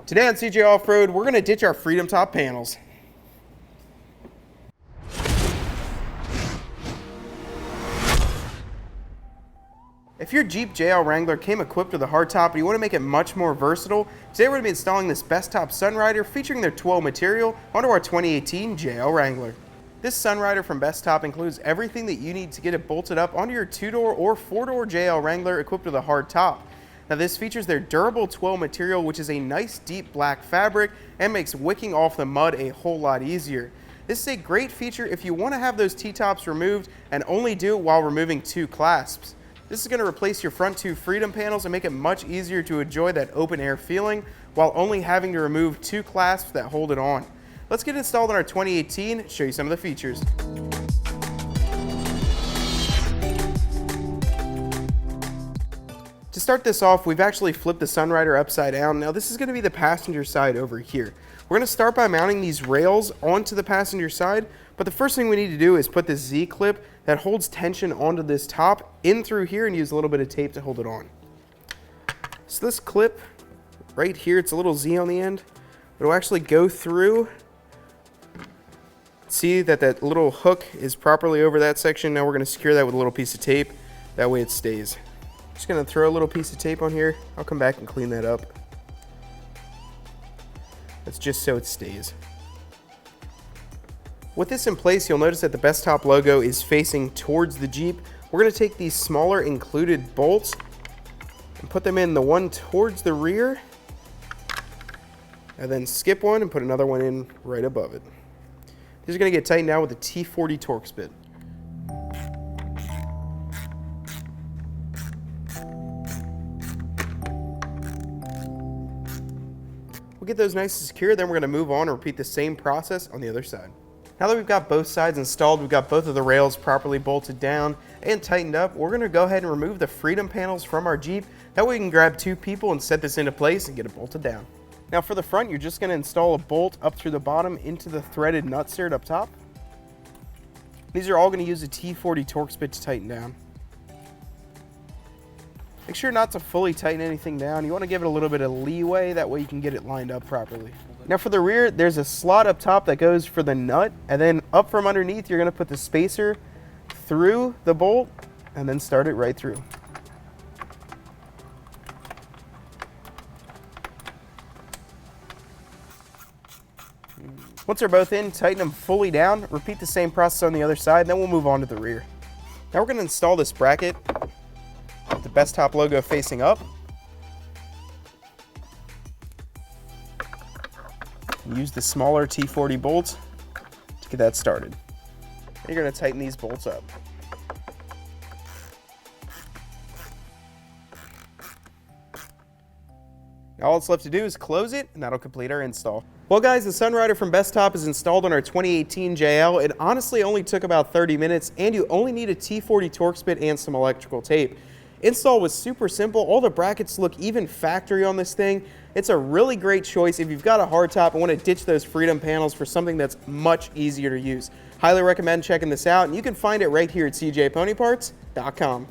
Today on CJ Off-Road, we're going to ditch our Freedom Top panels. If your Jeep JL Wrangler came equipped with a hardtop and you want to make it much more versatile, today we're going to be installing this Bestop Sunrider featuring their twill material onto our 2018 JL Wrangler. This Sunrider from Bestop includes everything that you need to get it bolted up onto your 2-door or 4-door JL Wrangler equipped with a hard top. Now this features their durable twill material, which is a nice deep black fabric and makes wicking off the mud a whole lot easier. This is a great feature if you want to have those T-tops removed and only do it while removing 2 clasps. This is going to replace your front 2 Freedom panels and make it much easier to enjoy that open air feeling while only having to remove 2 clasps that hold it on. Let's get installed on our 2018 and show you some of the features. To start this off, we've actually flipped the Sunrider upside down. Now this is going to be the passenger side over here. We're going to start by mounting these rails onto the passenger side, but the first thing we need to do is put this Z-clip that holds tension onto this top in through here and use a little bit of tape to hold it on. So this clip right here, it's a little Z on the end, but it'll actually go through. See that that little hook is properly over that section. Now we're going to secure that with a little piece of tape. That way it stays. Just going to throw a little piece of tape on here. I'll come back and clean that up. That's just so it stays. With this in place, you'll notice that the Bestop logo is facing towards the Jeep. We're going to take these smaller included bolts and put them in, the one towards the rear, and then skip one and put another one in right above it. These are going to get tightened down with a T40 Torx bit. We'll get those nice and secure, then we're going to move on and repeat the same process on the other side. Now that we've got both sides installed, we've got both of the rails properly bolted down and tightened up, we're going to go ahead and remove the Freedom panels from our Jeep. That way we can grab 2 people and set this into place and get it bolted down. Now for the front, you're just going to install a bolt up through the bottom into the threaded nutsert up top. These are all going to use a T40 Torx bit to tighten down. Make sure not to fully tighten anything down. You want to give it a little bit of leeway, that way you can get it lined up properly. Now for the rear, there's a slot up top that goes for the nut, and then up from underneath, you're going to put the spacer through the bolt and then start it right through. Once they're both in, tighten them fully down. Repeat the same process on the other side, and then we'll move on to the rear. Now we're going to install this bracket with the Bestop logo facing up. Use the smaller T40 bolts to get that started. And you're going to tighten these bolts up. Now all it's left to do is close it, and that'll complete our install. Well guys, the Sunrider from Bestop is installed on our 2018 JL. It honestly only took about 30 minutes, and you only need a T40 Torx bit and some electrical tape. Install was super simple. All the brackets look even factory on this thing. It's a really great choice if you've got a hardtop and want to ditch those Freedom panels for something that's much easier to use. Highly recommend checking this out, and you can find it right here at cjponyparts.com.